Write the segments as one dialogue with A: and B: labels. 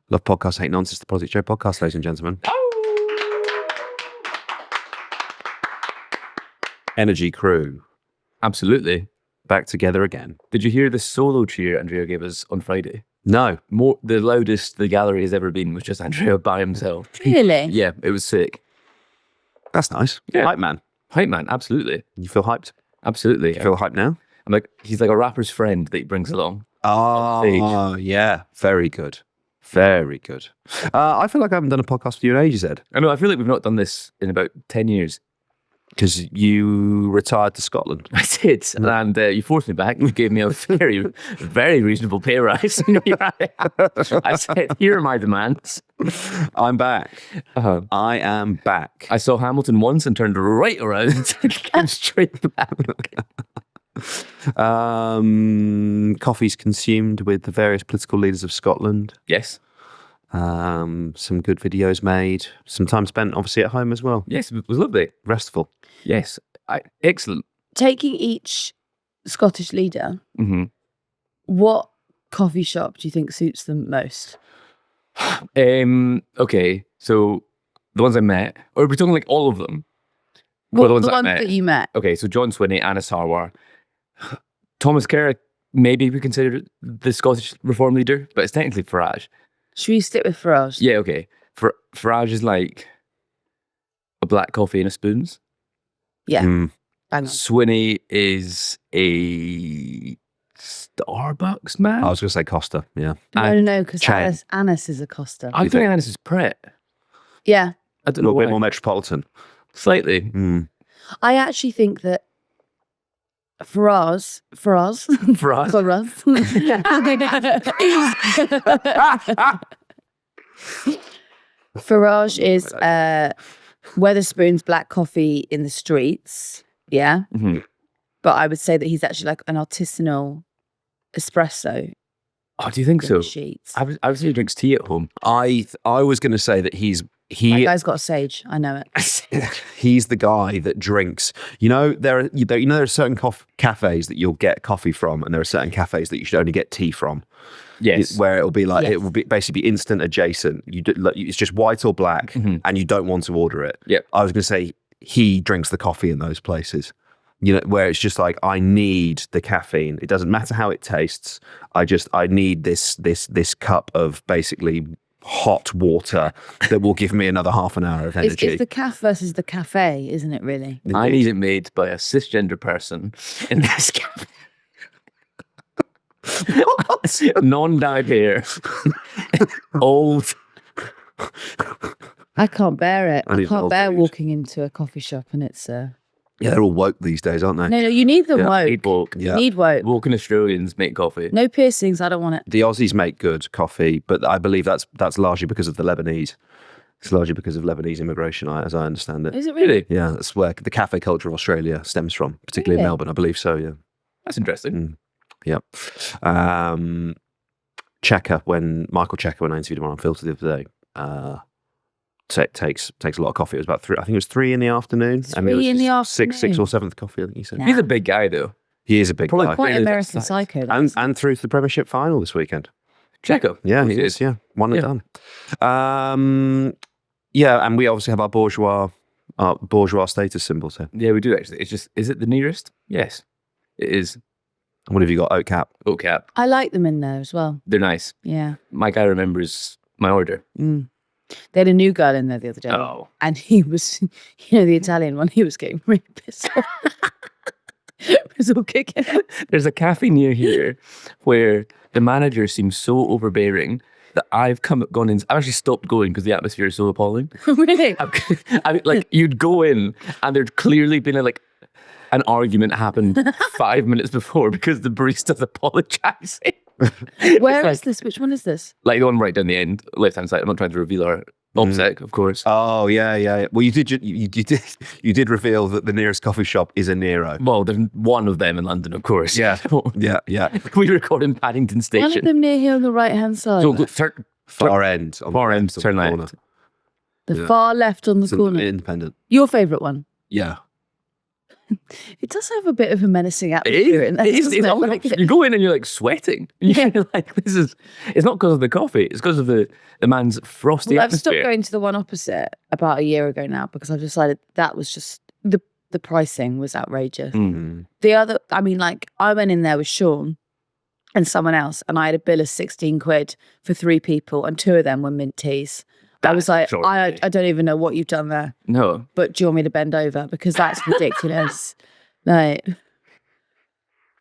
A: Love podcasts, hate nonsense. The PoliticsJOE podcast, ladies and gentlemen. Energy crew.
B: Absolutely.
A: Back together again.
B: Did you hear the solo cheer Andrea gave us on Friday?
A: No.
B: The loudest the gallery has ever been was just Andrea by himself.
C: Really?
B: Yeah, it was sick.
A: That's nice.
B: Yeah.
A: Hype man.
B: Hype man, absolutely.
A: You feel hyped?
B: Absolutely.
A: You feel hyped now?
B: I'm like, he's like a rapper's friend that he brings along.
A: Oh, yeah. Very good. Very good. I feel like I haven't done a podcast with you in ages, Ed.
B: I know, I feel like we've not done this in about 10 years.
A: Because you retired to Scotland.
B: I did, and you forced me back. You gave me a very, very reasonable pay rise. I said, here are my demands.
A: I'm back.
B: Uh-huh.
A: I am back.
B: I saw Hamilton once and turned right around and came straight back.
A: Coffee's consumed with the various political leaders of Scotland.
B: Yes.
A: Some good videos made. Some time spent, obviously, at home as well.
B: Yes, it was lovely.
A: Restful.
B: Yes. Excellent.
C: Taking each Scottish leader,
B: Mm-hmm.
C: what coffee shop do you think suits them most?
B: Okay, so the ones I met, or we're talking like all of them?
C: Well,
B: the ones
C: the
B: I
C: ones
B: met.
C: that you met.
B: Okay, so John Swinney, Anna Sarwar. Thomas Kerr, maybe we consider the Scottish Reform leader, but it's technically Farage.
C: Should we stick with Farage?
B: Yeah, okay. Farage is like a black coffee and a spoons.
C: Yeah.
A: Mm.
C: Bang on.
B: Swinney is a Starbucks man.
A: I was going to say Costa, yeah.
C: No, because
A: Chain.
C: Annis is a Costa.
B: I think Annis is Pret.
C: Yeah.
B: I don't
A: A
B: know
A: little bit
B: why.
A: more metropolitan.
B: Slightly.
A: Mm.
C: I actually think that Farage.
B: Farage.
C: Farage is Weatherspoon's black coffee in the streets. Yeah.
B: Mhm.
C: But I would say that he's actually like an artisanal espresso
B: Oh, do you think
C: in
B: so?
C: the sheets.
B: I would say he drinks tea at home.
A: I was going to say that
C: That guy's got a sage. I know it.
A: he's the guy that drinks. You know, there are certain cafes that you'll get coffee from, and there are certain cafes that you should only get tea from.
B: Yes.
A: Where it'll be like
C: Yes.
A: it will be basically be instant adjacent. It's just white or black,
B: Mhm.
A: and you don't want to order it.
B: Yep.
A: I was going to say he drinks the coffee in those places. You know, where it's just like, I need the caffeine. It doesn't matter how it tastes. I need this cup of basically hot water that will give me another half an hour of energy.
C: It's the caf versus the cafe, isn't it, really?
B: I need it made by a cisgender person in this cafe. Non-dyed hair. Old.
C: I can't bear it.
A: I
C: I
A: need an
C: can't
A: old
C: bear
A: dude.
C: walking into a coffee shop and it's
A: Yeah, they're all woke these days, aren't they?
C: No, you need them
A: Yeah.
C: woke.
B: Need woke.
C: You
A: Yeah.
C: need woke.
B: Woken Australians make coffee.
C: No piercings, I don't want it.
A: The Aussies make good coffee, but I believe that's largely because of the Lebanese. It's largely because of Lebanese immigration, as I understand it.
C: Is it really?
B: Really?
A: Yeah, that's where the cafe culture of Australia stems from, particularly in
C: Really?
A: Melbourne. I believe so. Yeah.
B: That's interesting.
A: Yeah. Checker, when I interviewed him on Filter the other day, takes a lot of coffee. It was about 3. I think it was 3 in the afternoon. I mean, it was
C: 3 in the
A: his sixth
C: afternoon?
A: or seventh coffee. I think he said.
C: Nah.
B: He's a big guy, though.
A: He is a big
B: Probably
A: guy,
C: Quite
B: Really,
C: American
B: that's
C: Psycho. that
A: and through to the Premiership final this weekend.
B: Checo.
A: Yeah, he is. Yeah, one and done. Yeah, and we obviously have our bourgeois status symbols here.
B: Yeah, we do actually. It's just, is it the nearest? Yes, it is.
A: What have you got? Oat cap.
B: Oat cap.
C: I like them in there as well.
B: They're nice.
C: Yeah.
B: My guy remembers my order.
C: Mm. They had a new girl in there the other day.
B: Oh.
C: And he was, the Italian one, he was getting really pissed off. It was all kicking out.
B: There's a cafe near here where the manager seems so overbearing that I've gone in. I've actually stopped going because the atmosphere is so appalling.
C: Really?
B: I mean, like, you'd go in and there'd clearly been an argument happened 5 minutes before because the barista's apologising.
C: Where is this? Which one is this?
B: Like the one right down the end, left-hand side. I'm not trying to reveal our obsec, of course.
A: Oh yeah. Well, you did reveal that the nearest coffee shop is a Nero.
B: Well, there's one of them in London, of course.
A: Yeah. Yeah.
B: We record in Paddington
C: One of
B: Station.
C: them near here on the right-hand side.
B: So turn
A: Far end. On
B: far
A: the
B: end,
A: left, on
B: turn
A: the
B: left.
A: corner.
C: the
A: yeah.
C: far left on the
A: It's
C: corner.
A: independent.
C: Your favourite one?
A: Yeah.
C: It does have a bit of a menacing
B: It
C: atmosphere in there.
B: is.
C: doesn't it? Like,
B: You go in and you're like sweating.
C: Yeah.
B: You're like, it's not because of the coffee. It's because of the man's frosty
C: well, I've stopped
B: atmosphere.
C: going to the one opposite about a year ago now because I've decided that was just the pricing was outrageous. The other, I mean, like I went in there with Sean and someone else, and I had a bill of 16 quid for 3 people, and 2 of them were mint teas. I was like, I don't even know what you've done there.
B: No.
C: But do you want me to bend over? Because that's ridiculous. Like,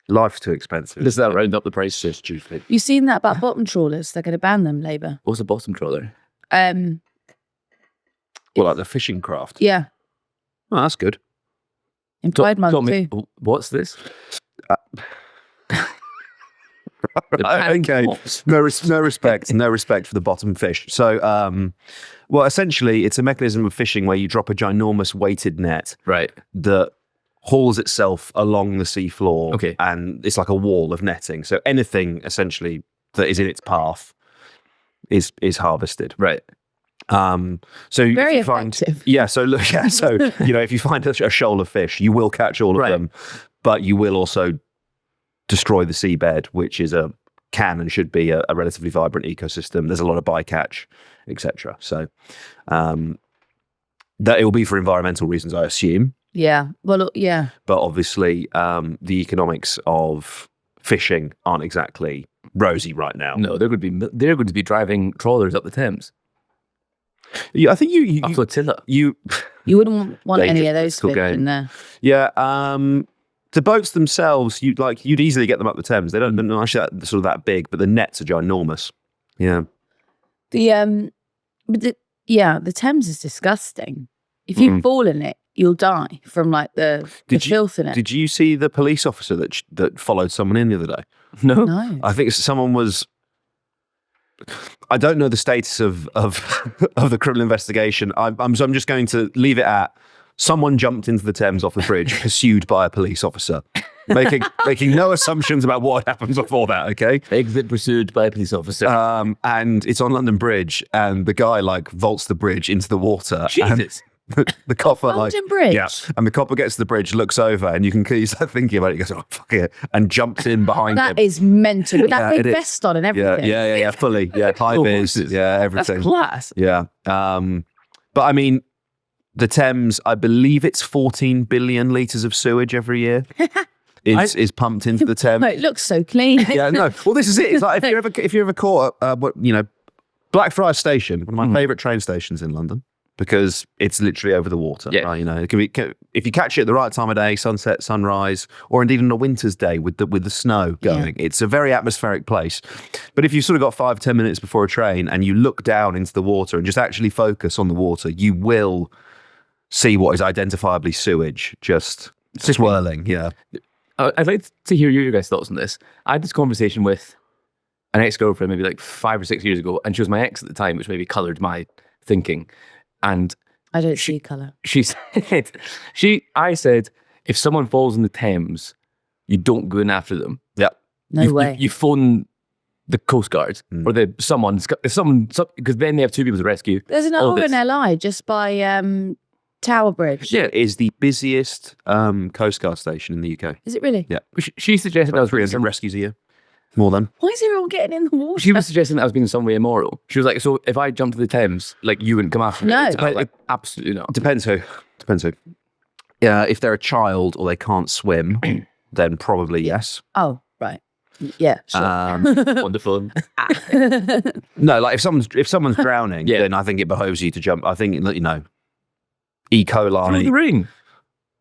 A: Life's too expensive.
B: Does that round up the price?
A: It's just stupid.
C: you seen that about bottom trawlers? They're going to ban them, Labour.
B: What's a bottom trawler?
C: Um,
A: Well, like the fishing craft.
C: yeah,
A: Oh, that's good.
C: in Pride Month
B: me,
C: too.
B: what's this?
A: Okay. No respect for the bottom fish. So, well, essentially, it's a mechanism of fishing where you drop a ginormous weighted net
B: Right.
A: that hauls itself along the seafloor.
B: Okay.
A: And it's like a wall of netting. So anything essentially that is in its path is harvested.
B: Right.
A: So
C: Very
A: if you find,
C: effective.
A: yeah. So look, yeah. So if you find a shoal of fish, you will catch all of
B: Right.
A: them, but you will also destroy the seabed, which can and should be a relatively vibrant ecosystem. There's a lot of bycatch, etc. So that it will be for environmental reasons, I assume.
C: Yeah. Well, yeah.
A: But obviously, the economics of fishing aren't exactly rosy right now.
B: No, they're going to be driving trawlers up the Thames.
A: Yeah, I think
B: A flotilla.
C: You wouldn't want any of those
A: Cool
C: fish
A: game.
C: in there.
A: Yeah, the boats themselves, you'd easily get them up the Thames. They're not actually sort of that big, but the nets are ginormous. Yeah,
C: The Thames is disgusting. If you fall in it, you'll die from like the filth in it.
A: Did you see the police officer that followed someone in the other day?
B: No.
C: No.
A: I think someone was. I don't know the status of of the criminal investigation. So I'm just going to leave it at someone jumped into the Thames off the bridge, pursued by a police officer, making no assumptions about what happened before that. Okay,
B: Exit pursued by a police officer.
A: and it's on London Bridge, and the guy like vaults the bridge into the water.
B: Jesus.
A: And the copper
C: London Bridge?
A: yeah, and the copper gets to the bridge, looks over, and you can he's like thinking about it. He goes, "Oh fuck it," and jumps in behind him.
C: That is mental. With that
A: Yeah,
C: big
A: it is.
C: vest on and everything.
A: Yeah, fully. Yeah, high vis. Yeah, everything.
B: That's class.
A: Yeah. But I mean, the Thames, I believe it's 14 billion litres of sewage every year is pumped into the Thames.
C: No, it looks so clean.
A: Yeah, no. Well, this is it. It's like if you're ever caught at, Blackfriars Station, one of my favourite train stations in London, because it's literally over the water.
B: Yeah.
A: Right? It can be, if you catch it at the right time of day, sunset, sunrise, or indeed on a winter's day with the snow going, it's a very atmospheric place. But if you've sort of got 5-10 minutes before a train and you look down into the water and just actually focus on the water, you will see what is identifiably sewage just swirling. Yeah.
B: I'd like to hear your guys' thoughts on this. I had this conversation with an ex-girlfriend maybe like 5 or 6 years ago, and she was my ex at the time, which maybe coloured my thinking. And
C: I don't see colour.
B: she said, I said, if someone falls in the Thames, you don't go in after them.
A: Yeah.
C: No way.
B: You phone the Coast Guard or someone, because then they have 2 people to rescue.
C: There's an
B: all
C: over in
B: this.
C: LI just by Tower Bridge.
B: Yeah.
A: It is the busiest Coast Guard station in the UK.
C: Is it really?
A: Yeah.
B: She suggested I was being
A: 300 rescues a year. More than.
C: Why is everyone getting in the water?
B: She was suggesting that I was being in some way immoral. She was like, so if I jumped to the Thames, like you wouldn't come after me?
C: No.
B: And I was like, absolutely not.
A: Depends who. Yeah, if they're a child or they can't swim, then probably yes.
C: Oh, right. Yeah, sure.
B: Wonderful.
A: No, like if someone's drowning,
B: Yeah.
A: then I think it behoves you to jump. I think E.
B: Throw the
A: coli.
B: ring.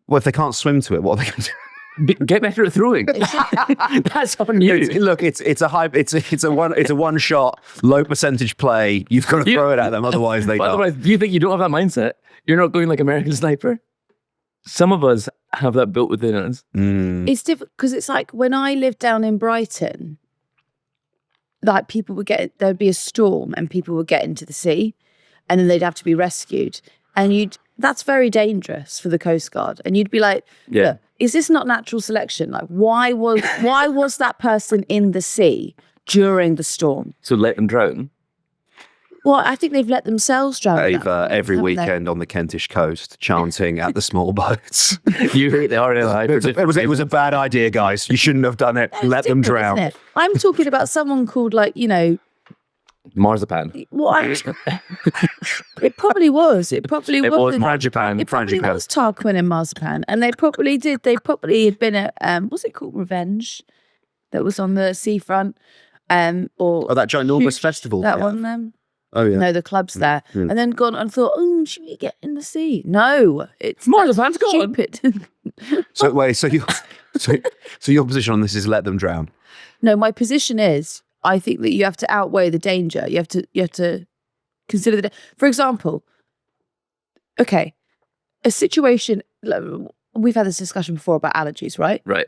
A: Well, if they can't swim to it, what are they going to do?
B: Get better at throwing. That's on you.
A: Look, it's a one shot, low percentage play. You've got to throw it at them, otherwise they
B: But
A: die.
B: otherwise, do you think you don't have that mindset? You're not going like American Sniper? Some of us have that built within us.
C: It's difficult because it's like when I lived down in Brighton, like there'd be a storm and people would get into the sea and then they'd have to be rescued. And that's very dangerous for the Coast Guard. And you'd be like,
B: Yeah.
C: look, is this not natural selection? Like, why was that person in the sea during the storm?
B: So let them drown.
C: Well, I think they've let themselves drown. at that
A: Ava
C: point,
A: every
C: haven't they?
A: weekend on the Kentish coast, chanting at the small boats.
B: You hate the RNLI.
A: It was a bad idea, guys. You shouldn't have done it.
C: That's
A: Let them
C: different,
A: drown.
C: isn't it? I'm talking about someone called, like, you know,
B: Marzipan.
C: it probably was. It probably
B: It
C: was.
B: was Marzipan.
C: It probably
B: Frangipan.
C: was Tarquin and Marzipan. And they probably did. They probably had been at, what's it called? Revenge. That was on the seafront. Or
A: Oh, that ginormous festival.
C: that
A: Yeah.
C: one then.
A: Oh, yeah.
C: No, the club's there.
A: Mm.
C: And then gone and thought, oh, should we get in the sea? No. It's
B: Marzipan's gone.
C: stupid.
A: So wait, so your position on this is let them drown.
C: No, my position is I think that you have to outweigh the danger. You have to consider for example, okay, a situation, we've had this discussion before about allergies, right?
B: Right.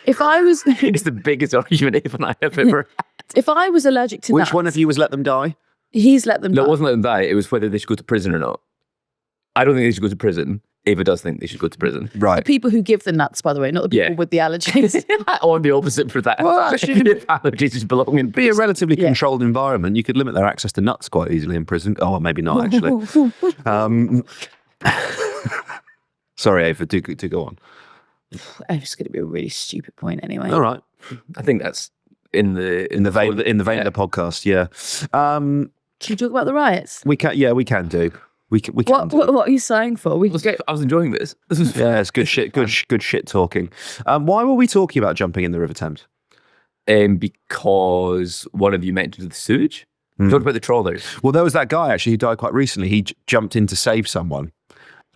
C: If I was
B: It's the biggest argument Ava and I have ever had.
C: if I was allergic to
A: Which
C: nuts,
A: one of you was let them die?
C: he's let them
B: No,
C: die.
B: it wasn't let them die. It was whether they should go to prison or not. I don't think they should go to prison. Ava does think they should go to prison.
A: Right.
C: People who give the nuts, by the way, not the people
B: Yeah.
C: with the allergies.
B: On the opposite for that.
A: Well, actually-
B: If allergies just belong in
A: Be a relatively
C: Yeah.
A: controlled environment. You could limit their access to nuts quite easily in prison. Oh, well, maybe not actually. Sorry, Ava. Do go on.
C: It's going to be a really stupid point anyway.
A: All right.
B: I think that's in the
A: In the vein of the podcast, yeah.
C: Should we talk about the riots?
A: We can. Yeah, we can do. We can.
C: What are you sighing for? We can go.
B: I was enjoying this. This was
A: Yeah, it's good shit. Good shit talking. Why were we talking about jumping in the River Thames?
B: because one of you mentioned the sewage. We talked about the trawlers.
A: Well, there was that guy actually who died quite recently. He jumped in to save someone,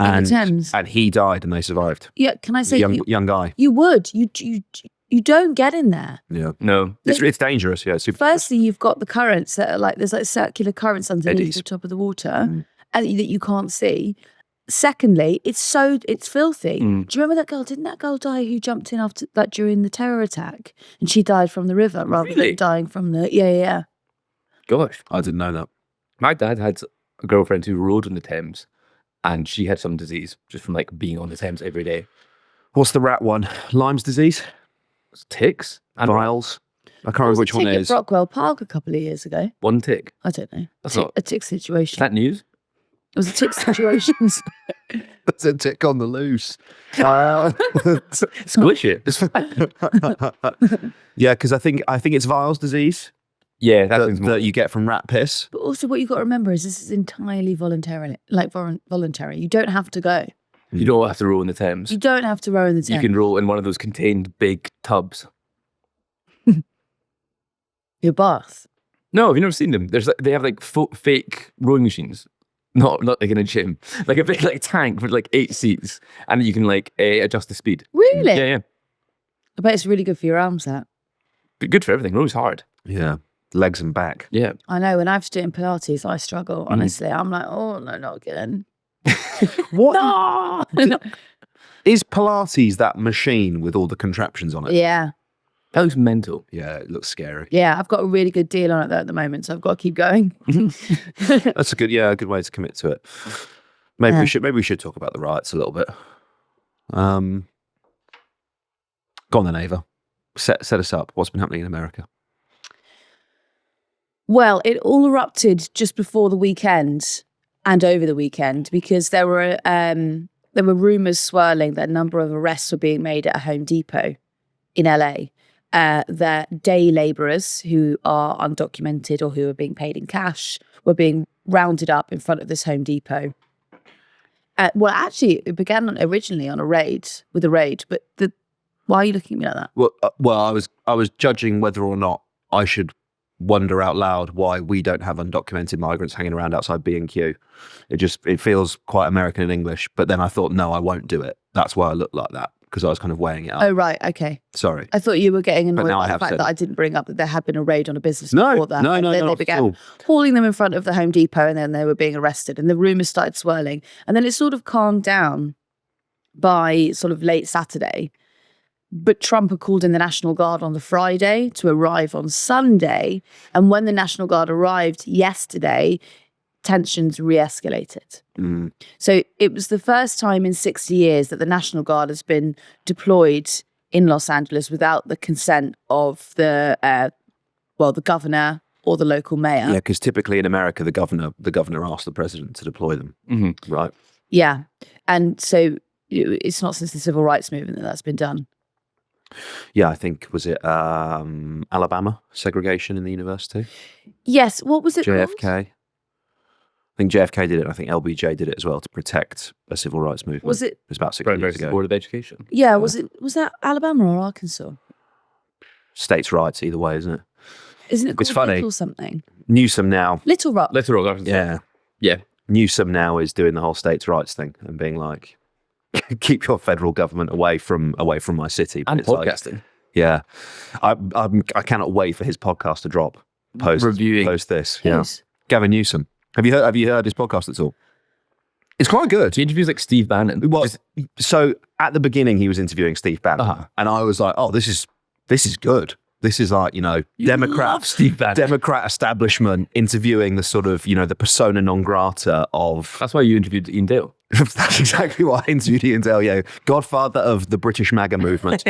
C: In the
A: and
C: Thames?
A: he died, and they survived.
C: Yeah, can I say
A: Young guy.
C: you would. You don't get in there.
A: Yeah,
B: No.
A: it's dangerous. Yeah, super.
C: Firstly, you've got the currents that are like there's like circular currents underneath
A: Eddies.
C: the top of the water and that you can't see. Secondly, it's filthy. Do you remember that girl? Didn't that girl die who jumped in after that during the terror attack? And she died from the river rather
B: Really?
C: than dying from the yeah.
B: Gosh.
A: I didn't know that.
B: My dad had a girlfriend who rode on the Thames and she had some disease just from like being on the Thames every day.
A: What's the rat one? Lyme's disease,
B: It's ticks and
A: vials. I can't remember which one it
C: At
A: is.
C: Brockwell Park a couple of years ago.
B: one tick.
C: I don't know.
B: That's not-
C: A tick
B: Is
C: situation.
B: that news?
C: It was a tick situation.
A: That's a tick on the loose.
B: Squish it. It's fine.
A: Yeah, because I think it's Viles disease
B: Yeah, that thing's more.
A: that you get from rat piss.
C: But also, what you've got to remember is this is entirely voluntary. Voluntary. You don't have to go.
B: You don't have to row in the Thames.
C: You don't have to row in the
B: You
C: Thames.
B: can row in one of those contained big tubs.
C: Your bath.
B: No, have you never seen them? They have like fake rowing machines. Not like in a gym. Like a big like tank with like 8 seats, and you can like adjust the speed.
C: Really?
B: Yeah.
C: I bet it's really good for your arms. That
B: But good for everything. Rowing's hard.
A: Yeah, legs and back.
B: Yeah.
C: I know. When I have to do it in Pilates, I struggle. Honestly, I'm like, oh no, not again.
A: What
C: No.
A: is Pilates? That machine with all the contraptions on it?
C: Yeah,
B: That looks mental.
A: Yeah, it looks scary.
C: yeah. I've got a really good deal on it though at the moment, so I've got to keep going.
A: That's a good way to commit to it. Maybe
C: Yeah.
A: we should talk about the riots a little bit. Go on then, Ava. Set us up. What's been happening in America?
C: Well, it all erupted just before the weekend and over the weekend because there were rumours swirling that a number of arrests were being made at a Home Depot in LA. That day labourers who are undocumented or who are being paid in cash were being rounded up in front of this Home Depot. Well, actually, it began originally on a raid, but why are you looking at me like that?
A: Well, I was judging whether or not I should wonder out loud why we don't have undocumented migrants hanging around outside B&Q. It feels quite American and English, but then I thought, no, I won't do it. That's why I look like that, because I was kind of weighing it up.
C: Oh, right, okay.
A: Sorry.
C: I thought you were getting annoyed
A: now I
C: by the
A: have
C: fact
A: said
C: that
A: it.
C: I didn't bring up that there had been a raid on a business
A: No,
C: before that.
A: no,
C: And then
A: not
C: they
A: at
C: began
A: all.
C: hauling them in front of the Home Depot and then they were being arrested and the rumours started swirling. And then it sort of calmed down by sort of late Saturday. But Trump had called in the National Guard on the Friday to arrive on Sunday. And when the National Guard arrived yesterday, tensions re-escalated. So it was the first time in 60 years that the National Guard has been deployed in Los Angeles without the consent of the governor or the local mayor.
A: Yeah, because typically in America, the governor asks the president to deploy them, right?
C: Yeah. And so it's not since the civil rights movement that that's been done.
A: Yeah, I think, was it Alabama segregation in the university?
C: Yes. What was it
A: JFK.
C: called?
A: I think JFK did it. I think LBJ did it as well to protect a civil rights movement.
C: Was it?
A: was about 60 years ago.
B: Board of Education.
C: Yeah. Was that Alabama or Arkansas?
A: States' rights either way, isn't it?
C: Isn't it called
A: It's funny.
C: Little something?
A: Newsom now.
C: Little Rock.
B: Little Rock.
A: Yeah.
B: Yeah.
A: Newsom now is doing the whole states' rights thing and being like, keep your federal government away from my city. But
B: And
A: it's like,
B: podcasting.
A: yeah. I cannot wait for his podcast to drop. Post this. Yeah.
C: Who's?
A: Gavin Newsom. Have you heard his podcast at all? It's quite good.
B: He interviews like Steve Bannon.
A: Well, so at the beginning he was interviewing Steve Bannon, and I was like, oh, this is good. This is like,
B: love Steve Bannon.
A: Democrat establishment interviewing the sort of, the persona non grata of.
B: That's why you interviewed Ian Dale.
A: That's exactly why I interviewed Ian Dale, yeah. Godfather of the British MAGA movement.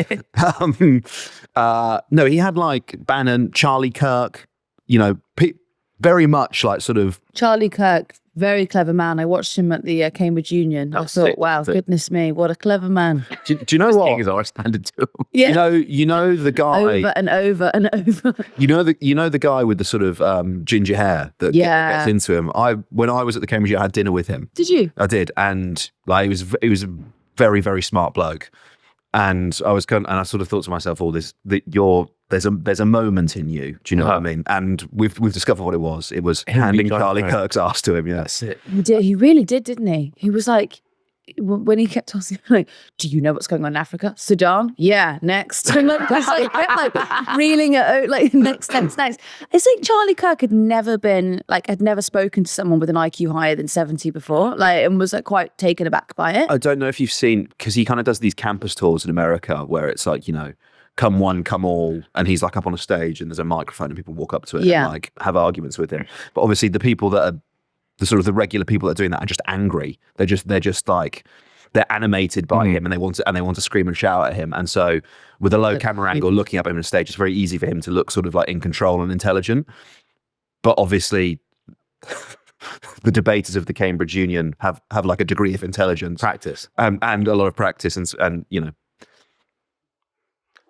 A: No, he had like Bannon, Charlie Kirk, very much like sort of.
C: Charlie Kirk, very clever man. I watched him at the Cambridge Union. I thought, wow, goodness me, what a clever man.
A: Do you know what?
B: King is ours handed to him.
C: Yeah.
A: You know the guy
C: over and over and over.
A: You know the guy with the sort of ginger hair that gets into him. When I was at the Cambridge, I had dinner with him.
C: Did you?
A: I did, and like he was a very, very smart bloke. And I was and I sort of thought to myself, there's a moment in you. Do you know what I mean? And we've discovered what it was. It was handing Charlie Kirk's ass to him. Yeah, that's it.
C: He really did, didn't he? He was like, when he kept asking, like, do you know what's going on in Africa? Sudan? Yeah, next. And like, reeling it out, like, next. It's like Charlie Kirk had never spoken to someone with an IQ higher than 70 before, like, and was like quite taken aback by it.
A: I don't know if you've seen, because he kind of does these campus tours in America where it's like, come one, come all, and he's like up on a stage and there's a microphone and people walk up to it and like have arguments with him. But obviously the people that are the sort of the regular people that are doing that are just angry. They're just like, they're animated by him and they want to scream and shout at him. And so with a low camera angle looking up at him on stage, it's very easy for him to look sort of like in control and intelligent. But obviously the debaters of the Cambridge Union have like a degree of intelligence,
B: Practice.
A: and a lot of practice and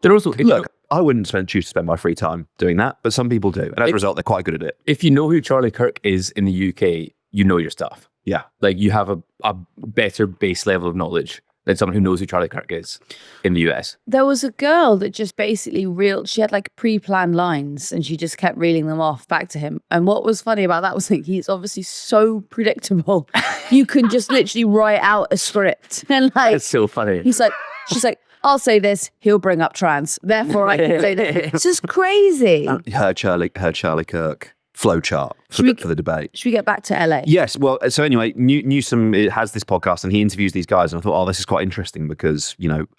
B: They're also
A: look. I wouldn't choose to spend my free time doing that, but some people do, and as a result, they're quite good at it.
B: If you know who Charlie Kirk is in the UK, you know your stuff.
A: Yeah,
B: like you have a better base level of knowledge than someone who knows who Charlie Kirk is in the US.
C: There was a girl that just basically she had like pre-planned lines and she just kept reeling them off back to him. And what was funny about that was like, he's obviously so predictable. You can just literally write out a script. And like,
B: it's so funny.
C: She's like, I'll say this, he'll bring up trans. Therefore I can say this. It's just crazy.
A: Her Charlie Kirk flowchart for the debate.
C: Should we get back to LA?
A: Yes. Well, so anyway, Newsom has this podcast and he interviews these guys, and I thought, oh, this is quite interesting because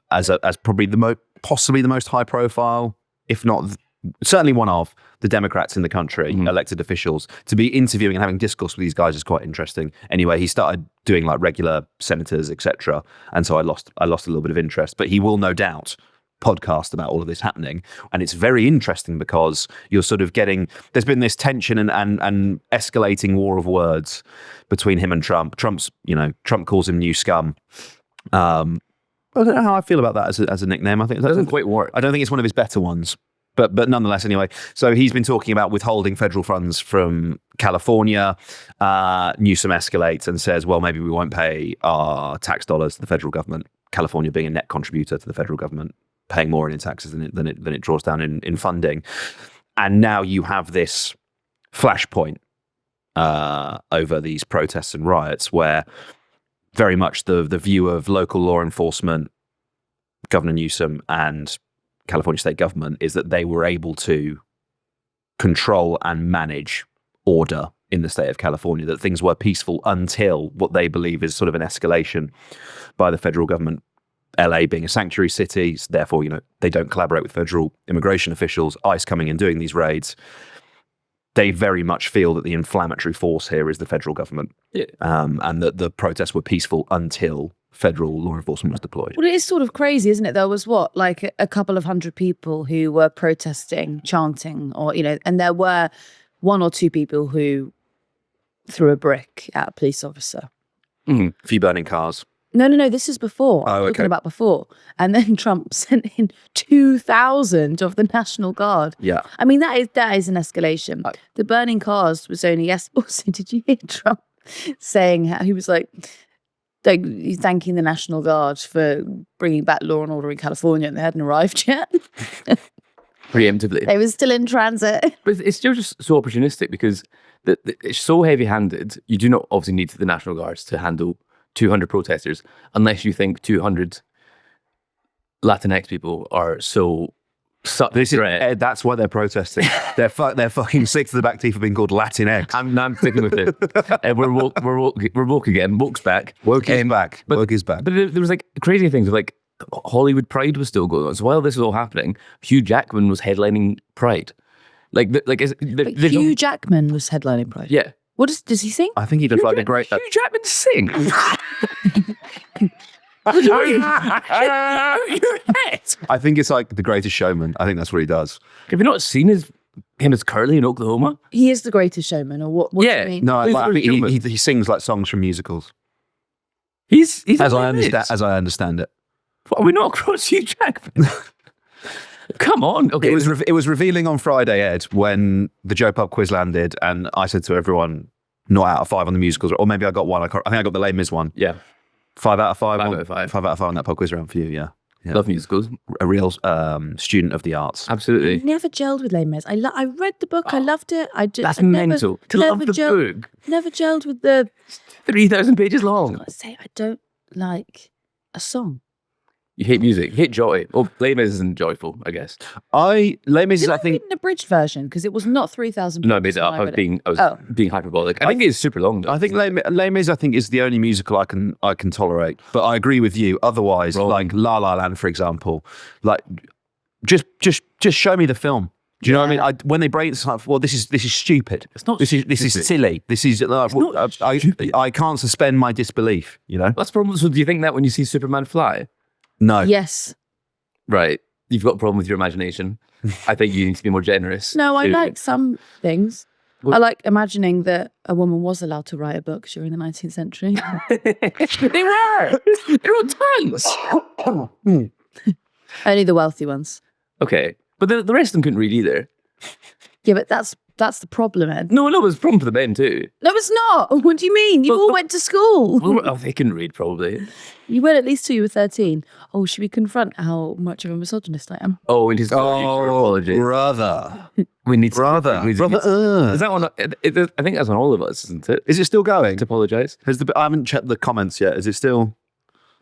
A: as probably possibly the most high profile, if not certainly one of the Democrats in the country, elected officials, to be interviewing and having discourse with these guys is quite interesting. Anyway, he started doing like regular senators, etc., and so I lost a little bit of interest. But he will no doubt podcast about all of this happening, and it's very interesting because you're sort of getting, there's been this tension and escalating war of words between him and Trump. Trump calls him new scum. I don't know how I feel about that as a nickname. I think it
B: doesn't quite work.
A: I don't think it's one of his better ones. But nonetheless, anyway, so he's been talking about withholding federal funds from California. Newsom escalates and says, well, maybe we won't pay our tax dollars to the federal government. California being a net contributor to the federal government, paying more in taxes than it draws down in funding. And now you have this flashpoint over these protests and riots where very much the view of local law enforcement, Governor Newsom and California state government is that they were able to control and manage order in the state of California, that things were peaceful until what they believe is sort of an escalation by the federal government. LA being a sanctuary city, so therefore, they don't collaborate with federal immigration officials, ICE coming and doing these raids. They very much feel that the inflammatory force here is the federal government, and that the protests were peaceful until federal law enforcement was deployed.
C: Well, it is sort of crazy, isn't it? There was a couple of hundred people who were protesting, chanting, or, and there were one or two people who threw a brick at a police officer.
A: A few burning cars.
C: No. This is before. I'm talking about before. And then Trump sent in 2,000 of the National Guard.
A: Yeah.
C: I mean, that is an escalation. The burning cars was only yesterday. Also, did you hear Trump saying how he was like thanking the National Guard for bringing back law and order in California, and they hadn't arrived yet?
B: Preemptively.
C: They were still in transit.
B: But it's still just so opportunistic because it's so heavy-handed. You do not obviously need the National Guards to handle 200 protesters unless you think 200 Latinx people are such threat.
A: That's why they're protesting. they're fucking sick to the back teeth of being called Latinx.
B: I'm sticking with it. We're woke again. Woke's back.
A: Woke is back. Woke is back.
B: But there was like crazy things like Hollywood Pride was still going on. So while this was all happening, Hugh Jackman was headlining Pride.
C: Hugh Jackman was headlining Pride.
B: Yeah.
C: What does he sing?
A: I think he does like a great.
B: Hugh Jackman sing.
A: I think it's like The Greatest Showman. I think that's what he does.
B: Have you not seen him as Curly in Oklahoma?
C: He is the greatest showman, or what? What do you mean?
A: No, I think he sings like songs from musicals.
B: He's
A: as I understand it.
B: What, are we not across Hugh Jackman? Come on. Okay.
A: It was revealing on Friday, Ed, when the Joe Pub quiz landed, and I said to everyone, not out of 5 on the musicals, or maybe I got one. I think I got the Les Mis one.
B: Yeah.
A: 5 out of 5.
B: 5 out of 5.
A: 5 out of 5 on that pub quiz round for you. Yeah.
B: Love musicals.
A: A real student of the arts.
B: Absolutely.
C: I never gelled with Les Mis. I read the book. I loved it.
B: That's mental. To love the book.
C: Never gelled with the
B: 3,000 pages long.
C: I don't like a song.
B: You hate music. You hate joy. Well, Les Mis isn't joyful, I guess.
A: Les Mis is, I think,
C: read an abridged version because it was not 3,000.
B: No, I made it up. I was being hyperbolic. I think it's super long, though.
A: I think Les Mis, I think, is the only musical I can tolerate. But I agree with you. Otherwise, like La La Land, for example, like just show me the film. Do you know what I mean? When they break, it's like, well, this is stupid.
B: It's not.
A: This is silly. This is. I can't suspend my disbelief. You know.
B: That's the problem. So, do you think that when you see Superman fly?
A: No.
C: Yes.
B: Right. You've got a problem with your imagination. I think you need to be more generous.
C: No, I like some things. I like imagining that a woman was allowed to write a book during the 19th century.
B: They were. There were tons.
C: Only the wealthy ones.
B: Okay. But the rest of them couldn't read either.
C: Yeah, but that's the problem, Ed.
B: No, it was a problem for the men too.
C: No, it's not. What do you mean? You all went to school.
B: Well, they couldn't read, probably.
C: You went at least till you were 13. Oh, should we confront how much of a misogynist I am?
B: Oh, we need to apology.
A: Brother.
B: We need to...
A: Brother.
B: Is that on... I think that's on all of us, isn't it?
A: Is it still going?
B: To apologise?
A: I haven't checked the comments yet. Is it still...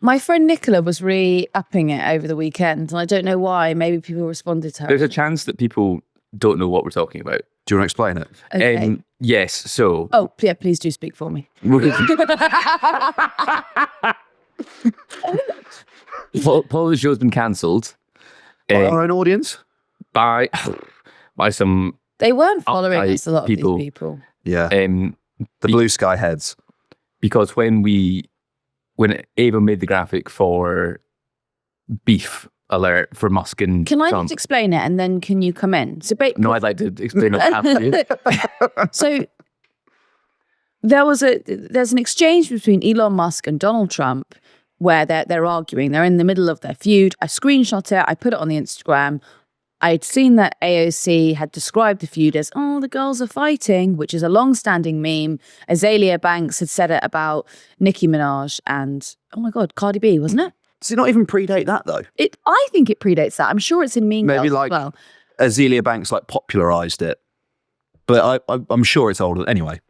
C: My friend Nicola was re-upping it over the weekend, and I don't know why. Maybe people responded to her.
B: There's a chance that people don't know what we're talking about.
A: Do you want to explain it?
C: Okay.
B: Yes, so...
C: Oh, yeah, please do speak for me.
B: Polish show has been cancelled.
A: By our own audience?
B: By some...
C: They weren't following us, a lot of these
B: people.
C: people.
A: Yeah. The blue sky heads.
B: Because when Ava made the graphic for beef alert for Musk and
C: Can I
B: Trump,
C: just explain it and then can you come in? So,
B: no, I'd like to explain it after you.
C: So there's an exchange between Elon Musk and Donald Trump where they're arguing. They're in the middle of their feud. I screenshot it. I put it on the Instagram. I'd seen that AOC had described the feud as, oh, the girls are fighting, which is a long-standing meme. Azalea Banks had said it about Nicki Minaj and, oh my God, Cardi B, wasn't it?
A: Does it not even predate that, though?
C: I think it predates that. I'm sure it's in Mean
A: Maybe
C: Girls
A: like
C: as well.
A: Azalea Banks popularised it. But I'm sure it's older. Anyway,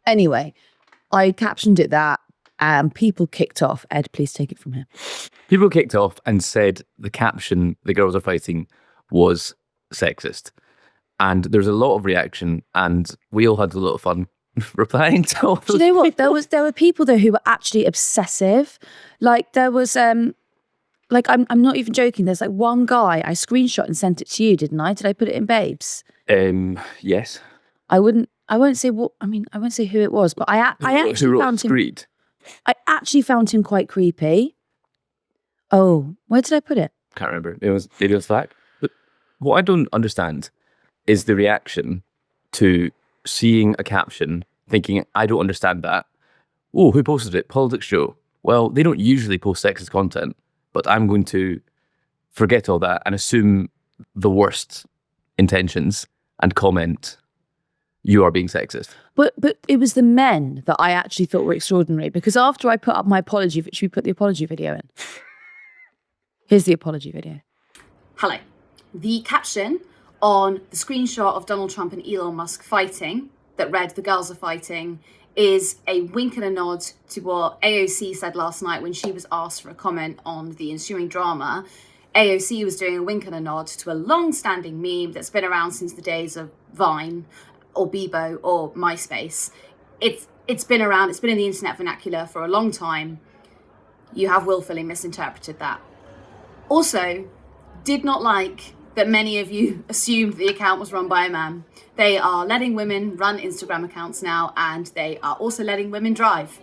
A: I captioned it that and people kicked off. Ed, please take it from here.
B: People kicked off and said the caption, "The girls are fighting," was sexist. And there's a lot of reaction and we all had a lot of fun replying to all
C: Do you know what? There were people there who were actually obsessive. Like there was I'm not even joking. There's like one guy I screenshot and sent it to you, didn't I? Did I put it in Babes?
B: Yes.
C: I won't say what. I mean, I won't say who it was, but I actually found him.
B: Street.
C: I actually found him quite creepy. Oh, where did I put it?
B: Can't remember. It was fact. But what I don't understand is the reaction to seeing a caption, thinking, I don't understand that. Oh, who posted it? PoliticsJOE. Well, they don't usually post sexist content, but I'm going to forget all that and assume the worst intentions and comment, you are being sexist.
C: But it was the men that I actually thought were extraordinary, because after I put up my apology, should we put the apology video in? Here's the apology video.
D: Hello. The caption on the screenshot of Donald Trump and Elon Musk fighting that read, "The girls are fighting," is a wink and a nod to what AOC said last night when she was asked for a comment on the ensuing drama. AOC was doing a wink and a nod to a long-standing meme that's been around since the days of Vine or Bebo or MySpace. It's been around, it's been in the internet vernacular for a long time. You have willfully misinterpreted that. Also, did not like that many of you assumed the account was run by a man. They are letting women run Instagram accounts now, and they are also letting women drive.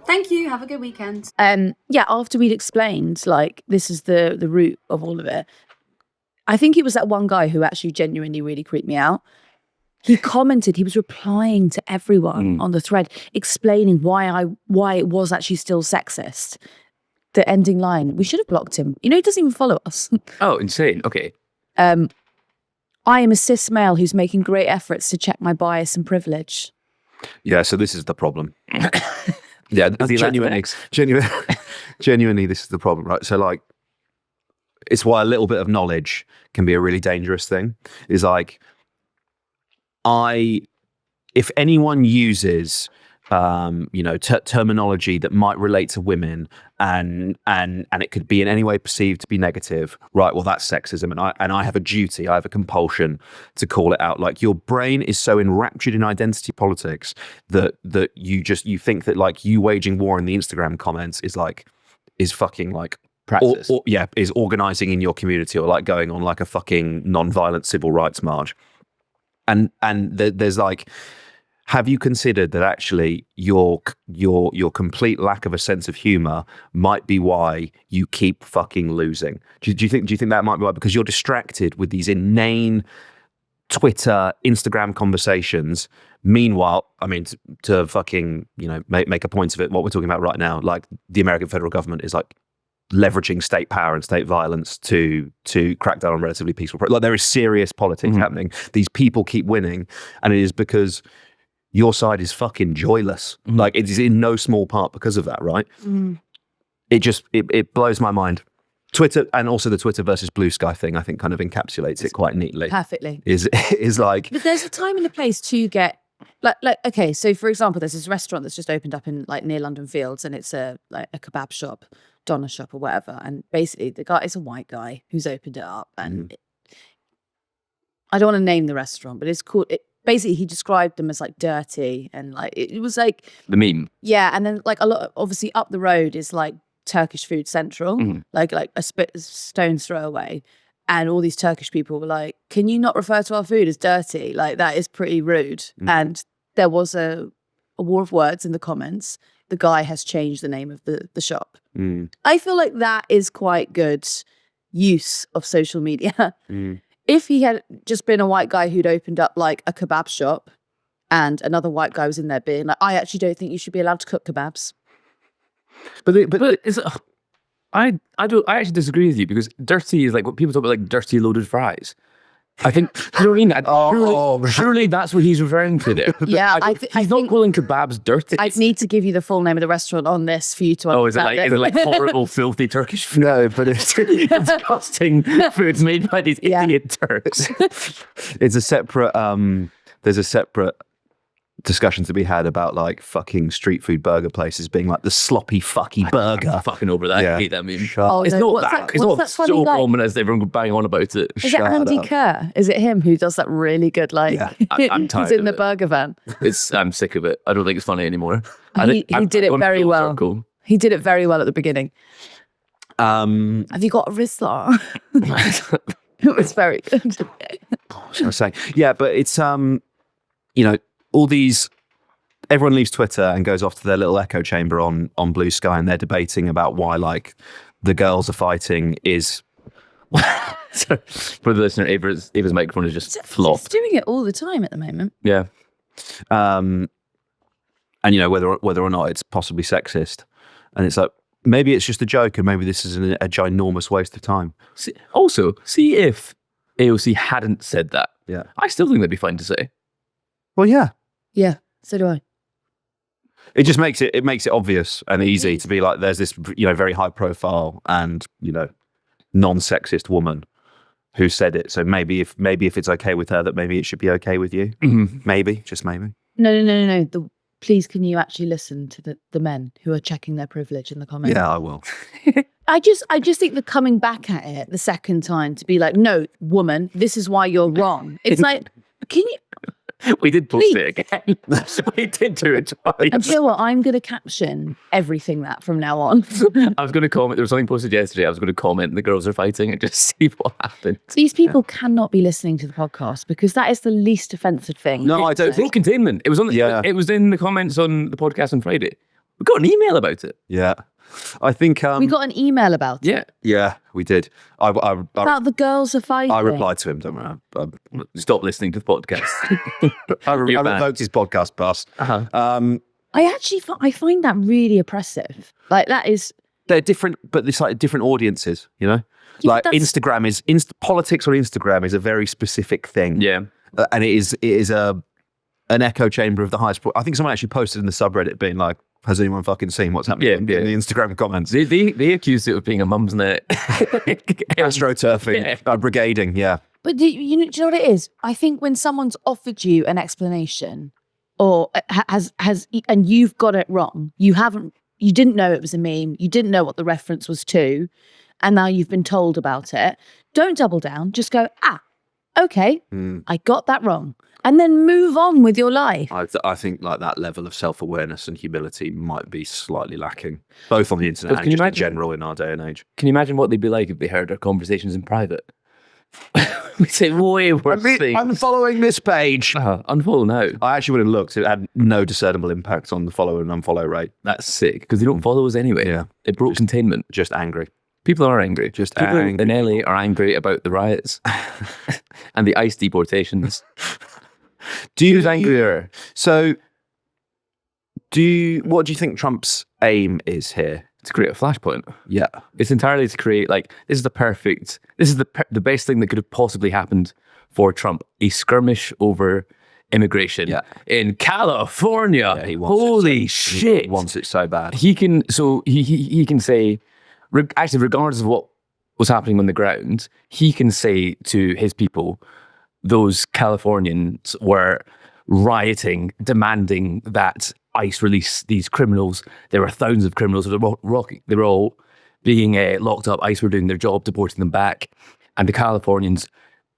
D: Thank you. Have a good weekend.
C: Yeah, after we'd explained, like, this is the root of all of it, I think it was that one guy who actually genuinely really creeped me out. He commented, he was replying to everyone on the thread, explaining why it was actually still sexist. The ending line, we should have blocked him. You know, he doesn't even follow us.
B: Oh, insane. Okay.
C: I am a cis male who's making great efforts to check my bias and privilege.
A: Yeah, so this is the problem. Yeah, genuinely, this is the problem, right? So, like, it's why a little bit of knowledge can be a really dangerous thing. Is like, if anyone uses, terminology that might relate to women, and it could be in any way perceived to be negative, right? Well, that's sexism, and I have a duty, I have a compulsion to call it out. Like, your brain is so enraptured in identity politics that you think that, like, you waging war in the Instagram comments is fucking like
B: practice.
A: Is organizing in your community, or like going on like a fucking non-violent civil rights march. And there's like, have you considered that actually your complete lack of a sense of humor might be why you keep fucking losing? Do you think that might be why? Because you're distracted with these inane Twitter, Instagram conversations. Meanwhile, I mean, to fucking, make a point of it, what we're talking about right now, like, the American federal government is like leveraging state power and state violence to crack down on relatively peaceful. Like, there is serious politics happening. These people keep winning, and it is because your side is fucking joyless. Like, it is in no small part because of that, right? It blows my mind. Twitter, and also the Twitter versus Blue Sky thing, I think kind of encapsulates it quite neatly.
C: Perfectly.
A: Is like,
C: but there's a time and a place to get like okay, so for example, there's this restaurant that's just opened up in, like, near London Fields, and it's a kebab shop, doner shop or whatever, and basically the guy is a white guy who's opened it up, and I don't want to name the restaurant, but it's called basically, he described them as like dirty, and like it was like
B: the meme.
C: Yeah, and then like a lot, obviously up the road is like Turkish Food Central, like a stone's throw away, and all these Turkish people were like, "Can you not refer to our food as dirty? Like, that is pretty rude." And there was a war of words in the comments. The guy has changed the name of the shop. I feel like that is quite good use of social media. If he had just been a white guy who'd opened up like a kebab shop, and another white guy was in there being like, "I actually don't think you should be allowed to cook kebabs."
B: But is it, I actually disagree with you, because dirty is like what people talk about, like dirty loaded fries. I think, you know what I mean? Surely that's what he's referring to there.
C: Yeah,
B: he's not calling kebabs dirty.
C: I'd need to give you the full name of the restaurant on this for you to understand.
B: Is it like horrible, filthy Turkish food?
A: no, but it's
B: disgusting foods made by these idiot Turks.
A: It's a separate. There's a separate discussion to be had about like fucking street food burger places being like the sloppy fucky burger.
B: I'm fucking over that.
A: Yeah.
B: I hate that meme.
A: Shut
C: Oh,
B: It's
C: no,
B: not that. It's
C: what's
B: not
C: that funny
B: so
C: guy?
B: common as everyone bang on about it.
C: Is it Andy Kerr? Is it him who does that really good, like,
A: Yeah.
B: I'm tired
C: he's in
B: of
C: the
B: it.
C: burger van?
B: I'm sick of it. I don't think it's funny anymore.
C: He did it very well.
B: Circle.
C: He did it very well at the beginning.
A: Um,
C: Have you got a Rizla? It was very good.
A: what was I saying? Yeah, but it's all these. Everyone leaves Twitter and goes off to their little echo chamber on Blue Sky, and they're debating about why, like, the girls are fighting is.
B: So, for the listener, Ava's microphone is just
C: It's
B: flopped.
C: doing it all the time at the moment.
B: Yeah.
A: and whether or not it's possibly sexist, and it's like maybe it's just a joke, and maybe this is a ginormous waste of time.
B: See if AOC hadn't said that.
A: Yeah,
B: I still think that'd be fine to say.
A: Well, yeah,
C: so do I.
A: it just makes it obvious and easy to be like, there's this very high profile and non-sexist woman who said it. So maybe if it's okay with her, that maybe it should be okay with you.
B: Mm-hmm.
A: Maybe, just maybe.
C: No. Please, can you actually listen to the men who are checking their privilege in the comments?
A: Yeah, I will.
C: I just think the coming back at it the second time to be like, no, woman, this is why you're wrong. It's like, can you?
B: We did post it again. We did do it twice.
C: And you know what? I'm going to caption everything that from now on.
B: I was going to comment. There was something posted yesterday. I was going to comment. The girls are fighting and just see what happens.
C: These people cannot be listening to the podcast because that is the least offensive thing.
A: No, I don't
B: It's not containment. It was on. It was in the comments on the podcast on Friday. We got an email about it.
A: Yeah, I think
C: we got an email about it.
A: Yeah, we did.
C: About the girls are fighting.
A: I replied to him. Don't worry.
B: Stop listening to the podcast.
A: I revoked his podcast pass.
C: I find that really oppressive. Like that is.
A: They're different, but it's like different audiences. Like Instagram is politics on Instagram is a very specific thing.
B: Yeah,
A: and it is an echo chamber of the highest. I think someone actually posted in the subreddit being like, has anyone fucking seen what's happening in the Instagram comments?
B: They accused it of being a mum's net.
A: Astroturfing, brigading, yeah.
C: But do you know what it is? I think when someone's offered you an explanation or has and you've got it wrong, you didn't know it was a meme, you didn't know what the reference was to, and now you've been told about it, don't double down. Just go, okay, I got that wrong. And then move on with your life.
A: I think like that level of self-awareness and humility might be slightly lacking, both on the internet and in general in our day and age.
B: Can you imagine what they'd be like if they heard our conversations in private? We'd say way worse things.
A: I'm following this page.
B: Unfollow now.
A: I actually went and looked. It had no discernible impact on the follow and unfollow rate.
B: That's sick, because they don't follow us anyway.
A: Yeah.
B: It broke containment.
A: Just angry.
B: People are angry.
A: People
B: in LA are angry about the riots and the ICE deportations. Who's angrier?
A: So, what do you think Trump's aim is here?
B: To create a flashpoint.
A: Yeah,
B: it's entirely to create this is the best thing that could have possibly happened for Trump: a skirmish over immigration in California.
A: Yeah, he wants
B: Holy shit!
A: He wants it so bad.
B: He can say, actually, regardless of what was happening on the ground, he can say to his people, those Californians were rioting, demanding that ICE release these criminals. There were thousands of criminals. They were all being locked up. ICE were doing their job, deporting them back. And the Californians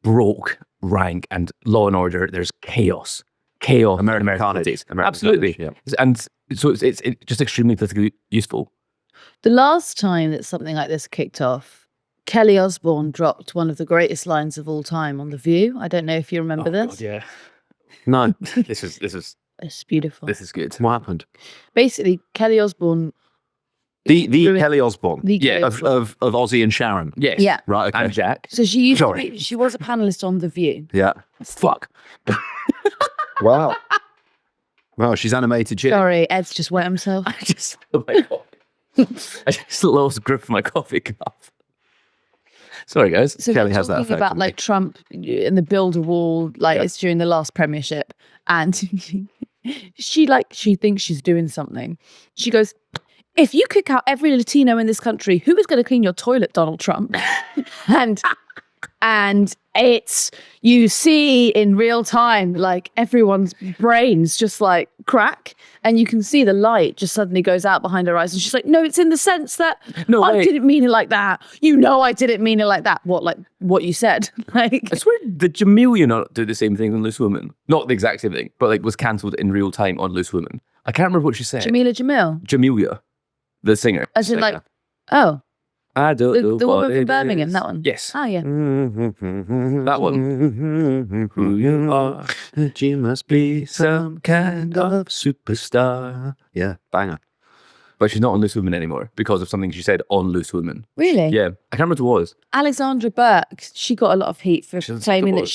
B: broke rank and law and order. There's chaos.
A: American carnage.
B: Absolutely.
A: Yeah.
B: And so it's just extremely politically useful.
C: The last time that something like this kicked off, Kelly Osbourne dropped one of the greatest lines of all time on The View. I don't know if you remember this.
B: God, yeah.
A: No.
B: This is
C: It's beautiful.
B: This is good.
A: What happened?
C: Basically, Kelly Osbourne.
A: The Kelly Osbourne.
C: Of
A: Ozzy and Sharon.
B: Yes.
C: Yeah.
A: Right. Okay.
B: And Jack.
C: So she was a panelist on The View.
A: Yeah.
B: Fuck.
A: Wow. Well, she's animated shit.
C: Sorry, Ed's just wet himself.
B: I just lost grip of my coffee cup. Sorry, guys.
C: So
A: Kelly has that
C: talking
A: effect
C: about
A: on
C: like Trump and the build a wall, it's during the last premiership, and she thinks she's doing something. She goes, "If you kick out every Latino in this country, who is going to clean your toilet, Donald Trump?" and it's, you see in real time, like everyone's brains just like crack, and you can see the light just suddenly goes out behind her eyes, and she's like, "No, it's in the sense that I didn't mean it like that. I didn't mean it like that." What you said? Like,
B: I swear, the Jamelia not do the same thing on Loose Women. Not the exact same thing, but was cancelled in real time on Loose Women. I can't remember what she said. Jamelia, the singer.
C: As in oh.
B: I don't know
C: The woman
B: what
C: from Birmingham,
B: is.
C: that one?
B: Yes.
C: Oh, yeah.
B: That one. Who you are,
A: that you must be some kind of superstar. Yeah, banger.
B: but she's not on Loose Women anymore because of something she said on Loose Women.
C: Really?
B: Yeah, I can't remember what it was.
C: Alexandra Burke, she got a lot of heat for
B: She doesn't
C: claiming
B: know
C: that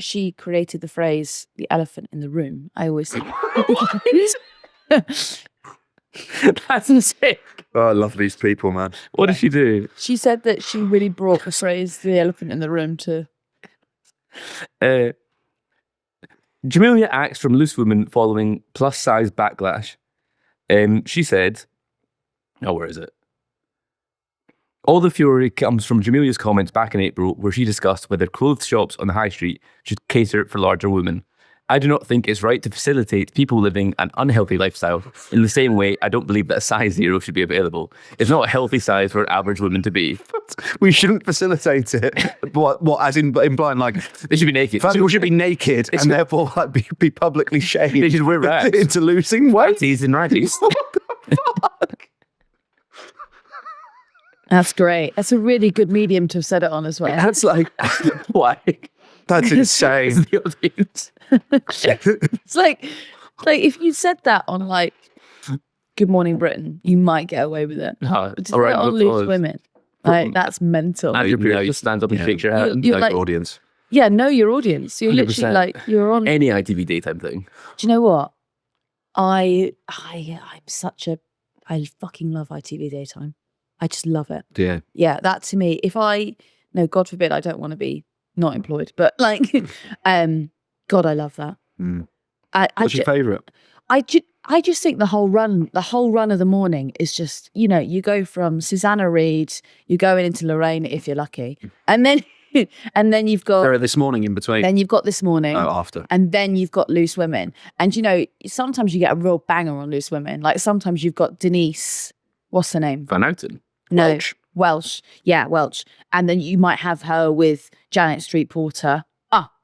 C: she created the phrase "the elephant in the room." I always think
B: That's sick.
A: Oh, I love these people, man.
B: What did she do?
C: she said that she really brought the phrase "the elephant in the room" to.
B: Jamelia axed from Loose Women following plus size backlash. She said, where is it? All the fury comes from Jamelia's comments back in April, where she discussed whether clothes shops on the high street should cater for larger women. I do not think it's right to facilitate people living an unhealthy lifestyle. In the same way, I don't believe that a size 0 should be available. It's not a healthy size for an average woman to be.
A: We shouldn't facilitate it. What as in implying like
B: They should be naked.
A: people should be naked and therefore like be publicly shamed.
B: They should wear rags.
A: into losing weight.
B: Tees and raggies.
C: That's great. That's a really good medium to have said it on as well.
A: That's like
B: Why?
A: that's insane.
B: The audience.
C: It's like if you said that on like Good Morning Britain, you might get away with it.
B: No,
C: But to
B: all
C: say
B: right,
C: it on
B: look,
C: Loose Women, like that's mental.
B: And your
A: No,
B: peers just stands up and
A: yeah.
B: shakes your hand.
C: You're
A: Like
C: like,
A: audience.
C: yeah, know your audience. You're
B: 100%.
C: literally like you're on.
B: Any ITV daytime thing.
C: Do you know what? I'm such a. I fucking love ITV daytime. I just love it.
A: Yeah.
C: Yeah, that to me. If no, God forbid, I don't want to be not employed, but like, God, I love that.
A: Mm.
C: I
A: What's your favourite?
C: I just think the whole run of the morning is just, you go from Susanna Reid, you're going into Lorraine if you're lucky, and then you've got
A: There are this morning in between.
C: then you've got This Morning.
A: Oh, after.
C: And then you've got Loose Women. And sometimes you get a real banger on Loose Women. Like sometimes you've got Denise, what's her name?
B: Van Houten.
C: No, Welsh. Yeah, Welsh. And then you might have her with Janet Street Porter.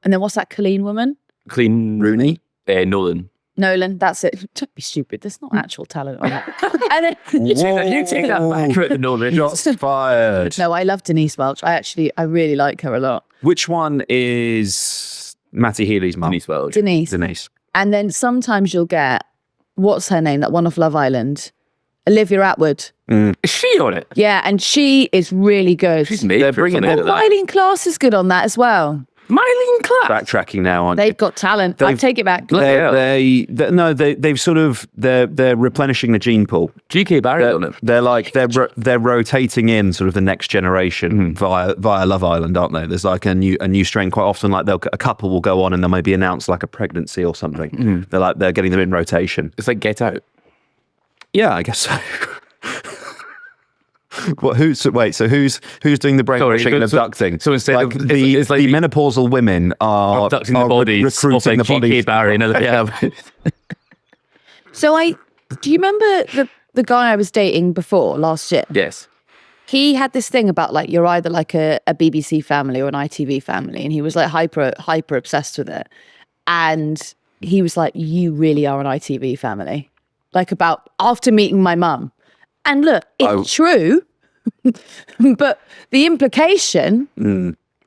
C: And then what's that Colleen woman?
B: Clean
A: Rooney.
B: Nolan.
C: Nolan, that's it. Don't be stupid. There's not actual talent on it. And then
B: You take that back with the Nolan.
A: Shots fired.
C: no, I love Denise Welch. I really like her a lot.
A: Which one is Matty Healy's mum?
B: Denise Welch.
A: Denise.
C: And then sometimes you'll get, what's her name? That one off Love Island. Olivia Atwood.
B: Is she on it?
C: Yeah, and she is really good.
B: She's made
A: They're
B: for
A: bringing
B: something
A: it-
B: like that.
C: Mylene Klaas is good on that as well.
B: Mylene Klaas.
A: Backtracking now on.
C: They've got talent. I take it back.
A: They've sort of they're replenishing the gene pool.
B: GK Barrett on it.
A: They're rotating in sort of the next generation via Love Island, aren't they? There's like a new strain quite often. Like a couple will go on and they'll maybe announce like a pregnancy or something. They're getting them in rotation.
B: It's like Get Out.
A: Yeah, I guess so. What? So who's doing the brainwashing and abducting?
B: So instead
A: like
B: of
A: the
B: like
A: menopausal women are
B: abducting the bodies,
A: recruiting the
B: GK
A: bodies.
B: Barry. Yeah.
C: So do you remember the guy I was dating before last year?
B: Yes.
C: He had this thing about like you're either like a BBC family or an ITV family, and he was like hyper obsessed with it. And he was like, "You really are an ITV family." Like about after meeting my mum. And look, it's true, but the implication.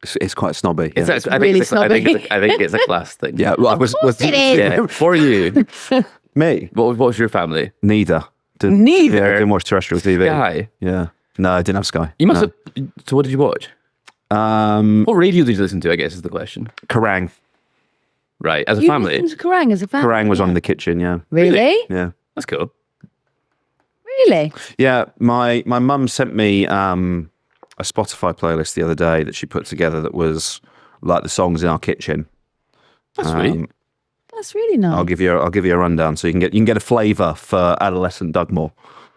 A: It's quite snobby.
B: It's
A: Yeah,
B: I
C: really
B: think it's a class thing.
A: yeah well, I was
C: It is.
B: Yeah. For you,
A: me
B: what was your family?
A: neither.
B: Neither.
A: Yeah, I didn't watch terrestrial TV.
B: Sky.
A: Yeah, no, I didn't have Sky.
B: You must have. So what did you watch?
A: have.
B: What radio did you listen to? I guess is the question.
A: Kerrang.
B: Right, as a
C: You
B: family,
C: listened to Kerrang as a family.
A: Kerrang was on in the kitchen. Yeah,
C: Really?
A: yeah,
B: that's cool.
C: Really?
A: yeah. My mum sent me a Spotify playlist the other day that she put together that was like the songs in our kitchen.
B: That's sweet.
C: That's really nice.
A: I'll give you a rundown so you can get a flavour for adolescent Dugmore.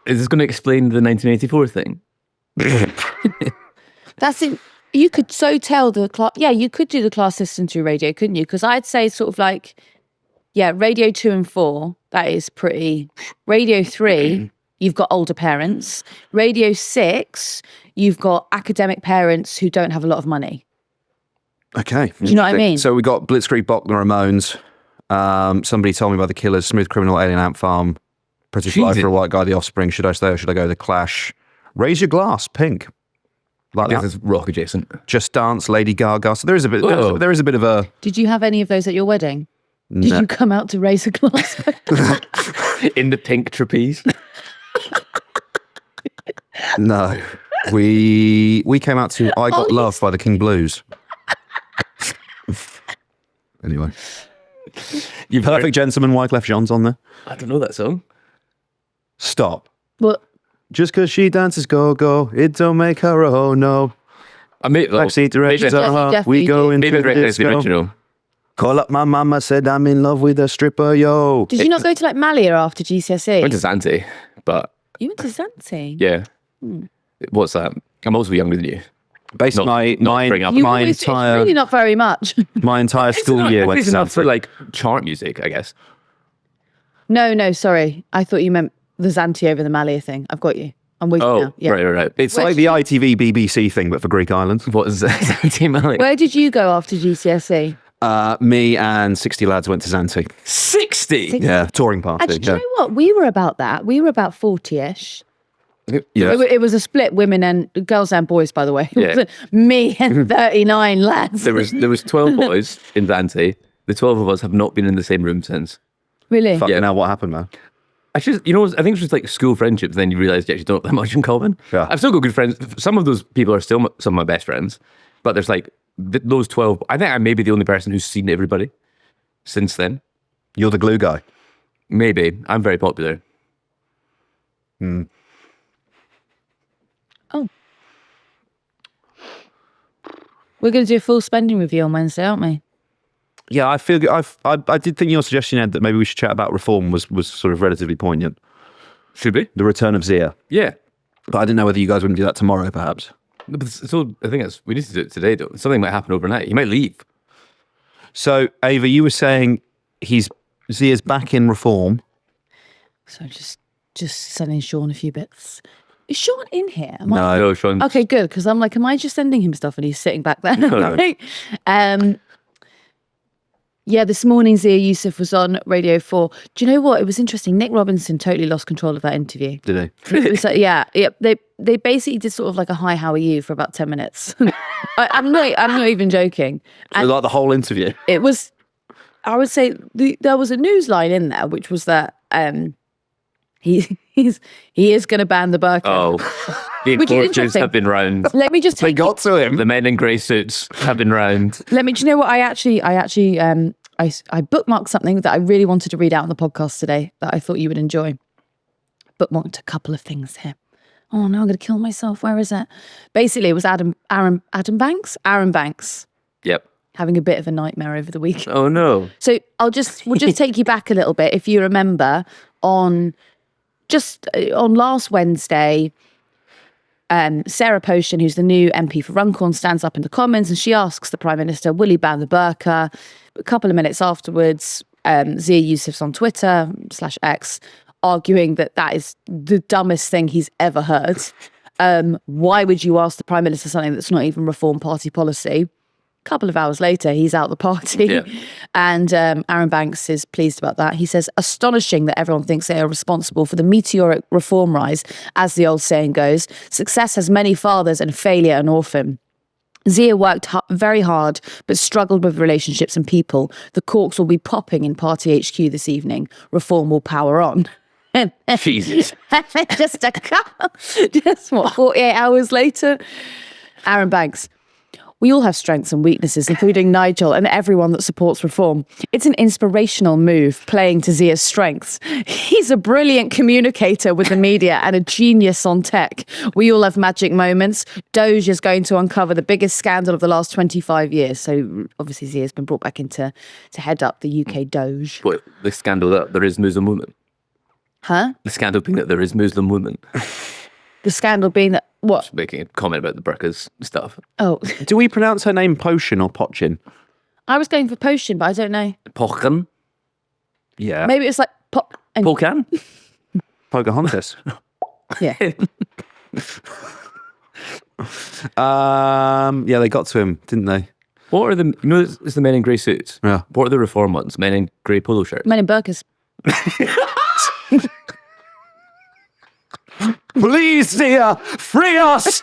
B: Is this going to explain the 1984 thing?
C: That's it. You could so tell the class. Yeah, you could do the class system through radio, couldn't you? Because I'd say sort of like, yeah, radio 2 and 4. That is pretty. Radio 3, you've got older parents. Radio 6, you've got academic parents who don't have a lot of money.
A: Okay.
C: Do you know what I mean?
A: So we got Blitzkrieg Bop, the Ramones. Somebody Told Me About the Killers, Smooth Criminal, Alien Ant Farm, Pretty Fly
B: Jesus.
A: for a White Guy, The Offspring, Should I Stay or Should I Go, The Clash, Raise Your Glass, Pink. Like
B: This
A: that.
B: is rock adjacent.
A: Just Dance, Lady Gaga. So there is a bit.
B: Whoa.
A: There is a bit of a.
C: Did you have any of those at your wedding? Did
A: No.
C: you come out to raise a glass?
B: In the pink trapeze.
A: No. We came out to I Got Love by the King Blues. Anyway.
B: You've
A: Perfect Gentleman, Wyclef Jean's on there.
B: I don't know that song.
A: Stop.
C: What?
A: Just because she dances go-go, it don't make her a ho, no.
B: I mean,
A: Backseat directions
B: maybe,
A: on her,
C: definitely
A: we go
C: do.
A: into
B: maybe
A: the
B: recognize the
A: disco.
B: original.
A: Call up my mama, said I'm in love with a stripper, yo.
C: Did you not go to like Malia after GCSE?
B: I went to Zante, but
C: You went to Zante?
B: yeah. What's that? I'm also younger than you.
A: Basically,
B: not bring up
C: You
A: my
C: always,
A: entire
C: it's really not very much.
A: my entire school year went
B: It's
A: to
B: enough for
A: Zante.
B: like chart music, I guess.
C: No, sorry. I thought you meant the Zante over the Malia thing. I've got you. I'm with you
B: Oh,
C: now. Yeah.
B: right.
A: It's like the ITV BBC thing, but for Greek islands.
B: What is Zante Malik?
C: Where did you go after GCSE?
A: Me and 60 lads went to Zante.
B: 60.
A: Yeah, touring party.
C: Actually, do you know what? We were about that. We were about 40-ish.
A: Yeah.
C: It was a split women and girls and boys, by the way. It
B: Yeah.
C: wasn't me and 39 lads.
B: There was 12 boys in Zante. The 12 of us have not been in the same room since.
C: Really?
A: Fuck, now what happened, man?
B: I think it's just like school friendships. Then you realise you actually don't have that much in common.
A: Yeah.
B: I've still got good friends. Some of those people are still some of my best friends, but there's like those 12. I think I may be the only person who's seen everybody since then.
A: You're the glue guy.
B: Maybe. I'm very popular.
C: We're going to do a full spending review on Wednesday, aren't we?
A: Yeah, I feel I did think your suggestion, Ed, that maybe we should chat about reform was sort of relatively poignant.
B: Should be.
A: The return of Zia.
B: Yeah.
A: But I didn't know whether you guys would do that tomorrow, perhaps.
B: So I think we need to do it today, though. Something might happen overnight. He might leave.
A: So, Ava, you were saying Zia's back in reform.
C: So just sending Sean a few bits. Is Sean in here?
B: No, Sean.
C: Okay, good. Because I'm like, am I just sending him stuff and he's sitting back there?
B: No.
C: Right? Yeah, this morning Zia Yusuf was on Radio 4. Do you know what? It was interesting. Nick Robinson totally lost control of that interview.
A: Did he?
C: It was like, yeah. They basically did sort of like a hi, how are you for about 10 minutes. I'm not even joking. And
A: Like the whole interview.
C: it was, I would say there was a news line in there, which was that he is going to ban the burqa.
B: Oh, the
C: Which is
B: enforcers
C: interesting.
B: have been round.
C: Let me just
A: They
C: take
A: got to him.
B: The men in grey suits have been round.
C: Do you know what? I bookmarked something that I really wanted to read out on the podcast today that I thought you would enjoy. Bookmarked a couple of things here. Oh no, I'm going to kill myself. Where is it? Basically, it was Aaron Banks
B: Yep.
C: having a bit of a nightmare over the weekend.
B: Oh no.
C: So we'll just take you back a little bit. If you remember, on last Wednesday, Sarah Poston, who's the new MP for Runcorn, stands up in the Commons and she asks the Prime Minister, will he ban the burqa? A couple of minutes afterwards, Zia Yusuf's on Twitter /X arguing that is the dumbest thing he's ever heard. Why would you ask the Prime Minister something that's not even Reform Party policy? A couple of hours later, he's out the party.
B: Yeah.
C: And Aaron Banks is pleased about that. He says, astonishing that everyone thinks they are responsible for the meteoric reform rise. As the old saying goes, success has many fathers and failure an orphan. Zia worked very hard, but struggled with relationships and people. The corks will be popping in Party HQ this evening. Reform will power on.
B: Jesus.
C: Just 48 hours later? Aaron Banks. We all have strengths and weaknesses, including Nigel and everyone that supports reform. It's an inspirational move, playing to Zia's strengths. He's a brilliant communicator with the media and a genius on tech. We all have magic moments. Doge is going to uncover the biggest scandal of the last 25 years. So obviously Zia's been brought back to head up the UK Doge.
B: What, the scandal that there is Muslim women?
C: Huh?
B: The scandal being that there is Muslim women.
C: The scandal being that, what?
B: Just making a comment about the burqas stuff.
C: Oh,
A: Do we pronounce her name Potion or Pochin?
C: I was going for potion, but I don't know.
B: Pocan?
A: Yeah.
C: Maybe it's like pop. And,
B: Pocan?
A: Pocahontas.
C: yeah.
A: Yeah, they got to him, didn't they?
B: What are the, it's the men in grey suits?
A: Yeah.
B: What are the reform ones? Men in grey polo shirts?
C: Men in burqas.
A: Please, Zia, free us!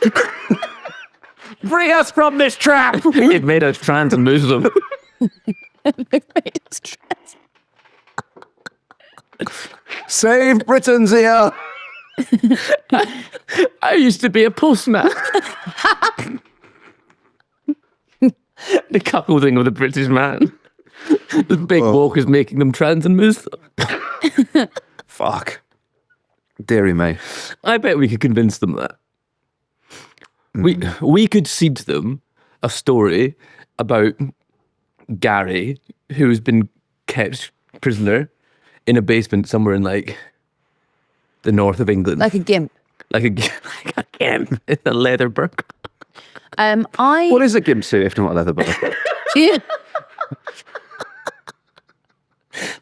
A: Free us from this trap!
B: It made us trans and Muslim.
A: Save Britain, Zia!
B: I used to be a postman. The cuckolding of the British man. The big walk is making them trans and Muslim.
A: Fuck. Deary me.
B: I bet we could convince them that. We could seed them a story about Gary, who's been kept prisoner in a basement somewhere in like the north of England.
C: Like a gimp.
B: Like a gimp in a leather burqa.
A: What is a gimp suit if not a leather burqa?
C: Yeah.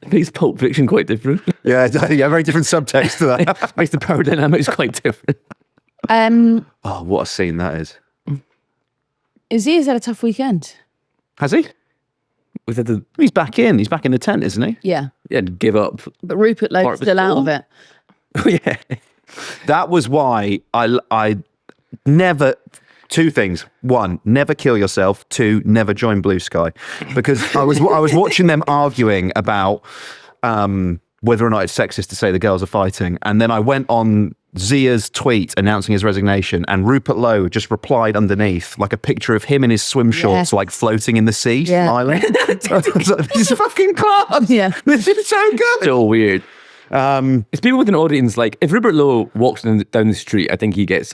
B: It makes Pulp Fiction quite different.
A: Yeah, very different subtext to that.
B: Makes the power dynamics quite different.
A: Oh, what a scene that is.
C: Azia's had a tough weekend.
A: Has he? He's back in. He's back in the tent, isn't he?
C: Yeah.
B: Yeah, give up.
C: But Rupert Lowe's still out of it.
B: Oh, yeah.
A: That was why I never... Two things. One, never kill yourself. Two, never join Blue Sky. Because I was watching them arguing about whether or not it's sexist to say the girls are fighting. And then I went on Zia's tweet announcing his resignation, and Rupert Lowe just replied underneath, like a picture of him in his swim shorts, like floating in the sea, smiling. I was like, this is fucking class.
C: Yeah.
A: This is so good.
B: So weird. It's people with an audience, like, if Rupert Lowe walks down the street, I think he gets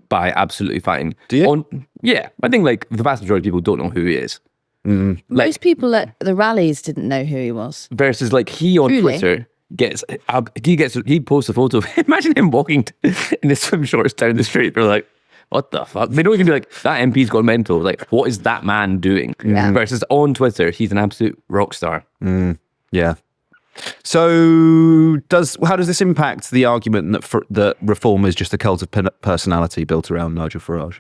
B: by absolutely fine.
A: Do you?
B: Yeah. I think, like, the vast majority of people don't know who he is.
C: Most people at the rallies didn't know who he was.
B: Versus, like, he on Twitter he posts a photo of imagine him walking in his swim shorts down the street. They're like, what the fuck? They don't even be like, that MP's gone mental. Like, what is that man doing?
C: Yeah.
B: Versus on Twitter, he's an absolute rock star.
A: Yeah. So how does this impact the argument that reform is just a cult of personality built around Nigel Farage?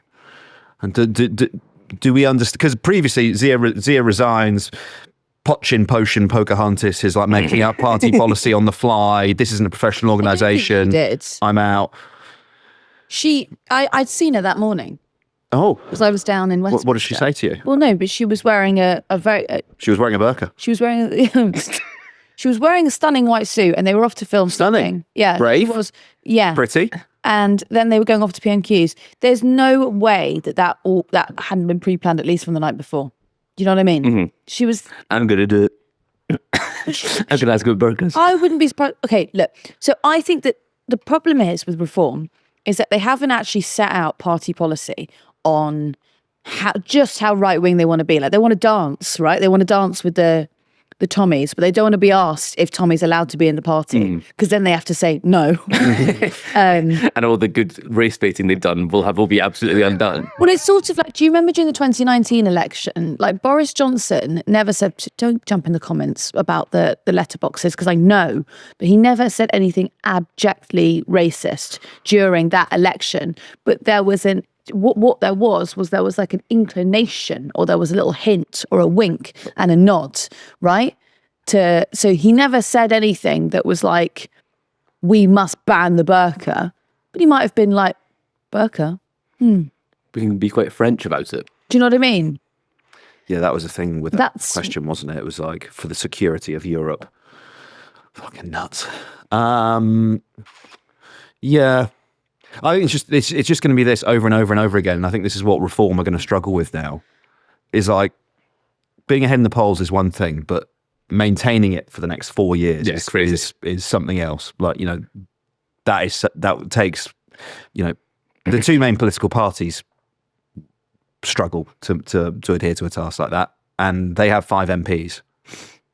A: And do we understand? Because previously Zia resigns, Pochin, Pocahontas is like making up party policy on the fly. This isn't a professional organisation. I'm out.
C: I'd seen her that morning.
A: Oh,
C: because I was down in West.
A: What did she say to you?
C: Well, no, but she was wearing
A: she was wearing a burqa.
C: She was wearing. She was wearing a stunning white suit, and they were off to film
A: Stunning.
C: something. Yeah,
A: brave.
C: She was. Yeah,
A: pretty.
C: And then they were going off to PMQs. There's no way that hadn't been pre-planned at least from the night before. Do you know what I mean?
B: Mm-hmm.
C: She was.
B: I'm gonna do it. I'm gonna ask about burqas.
C: I wouldn't be surprised. Okay, look. So I think that the problem is with reform is that they haven't actually set out party policy on how right wing they want to be. Like, they want to dance, right? They want to dance with the Tommies, but they don't want to be asked if Tommy's allowed to be in the party, because then they have to say no.
B: And all the good race baiting they've done will be absolutely undone.
C: Well, it's sort of like, do you remember during the 2019 election, like Boris Johnson never said, don't jump in the comments about the letterboxes, because I know, but he never said anything abjectly racist during that election. But there was what there was like an inclination, or there was a little hint or a wink and a nod, right? So he never said anything that was like, we must ban the burqa, but he might have been like, burqa?
B: We can be quite French about it.
C: Do you know what I mean?
A: Yeah, that was a thing with that question, wasn't it? It was like, for the security of Europe. Fucking nuts. Yeah. I think it's just going to be this over and over and over again. And I think this is what reform are going to struggle with now. Is like, being ahead in the polls is one thing, but maintaining it for the next 4 years is something else. Like, you know, that takes, you know, the two main political parties struggle to adhere to a task like that, and they have 5 MPs,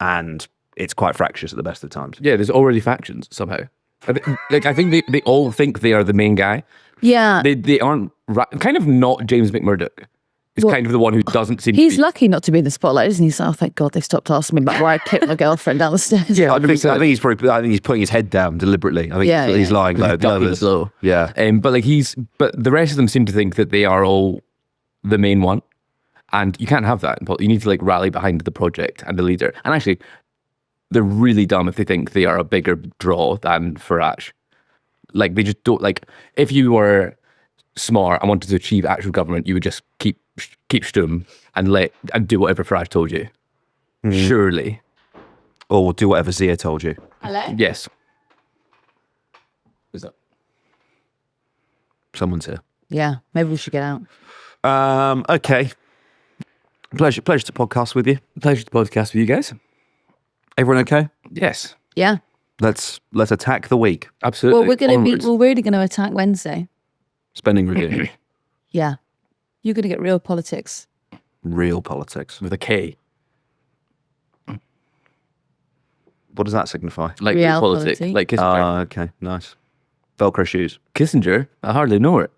A: and it's quite fractious at the best of times.
B: Yeah, there's already factions somehow. I think they all think they are the main guy.
C: Yeah.
B: They aren't kind of not James McMurdoch. He's kind of the one who doesn't seem
C: He's
B: to be.
C: lucky not to be in the spotlight, isn't he? So, oh, thank God they stopped asking me about where I kicked my girlfriend down the stairs.
B: Yeah,
A: I think he's putting his head down deliberately. I think he's lying low.
B: Low.
A: Yeah.
B: But the rest of them seem to think that they are all the main one. And you can't have that. You need to like rally behind the project and the leader. And actually, they're really dumb if they think they are a bigger draw than Farage. Like, they just don't, like, if you were smart and wanted to achieve actual government, you would just keep stum and do whatever Farage told you. Surely.
A: Or do whatever Zia told you.
C: Hello?
B: Yes. What's that?
A: Someone's here.
C: Yeah, maybe we should get out.
A: Okay. Pleasure to podcast with you.
B: Pleasure to podcast with you guys.
A: Everyone okay?
B: Yes,
C: Yeah.
A: Let's attack the week.
B: absolutely.
C: We're really gonna attack Wednesday.
A: Spending review.
C: Yeah. You're gonna get real politics.
A: Real politics.
B: with a K,
A: What does that signify?
B: like
C: Real
B: politics,
C: polity.
B: like Kissinger.
A: Okay, nice. Velcro shoes.
B: Kissinger, I hardly know it.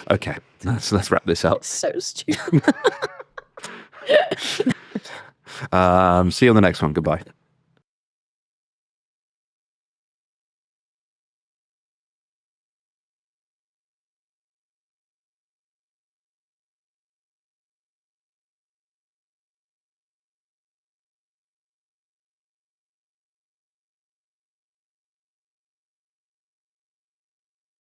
A: Okay, let's wrap this up.
C: So stupid.
A: See you on the next one. Goodbye.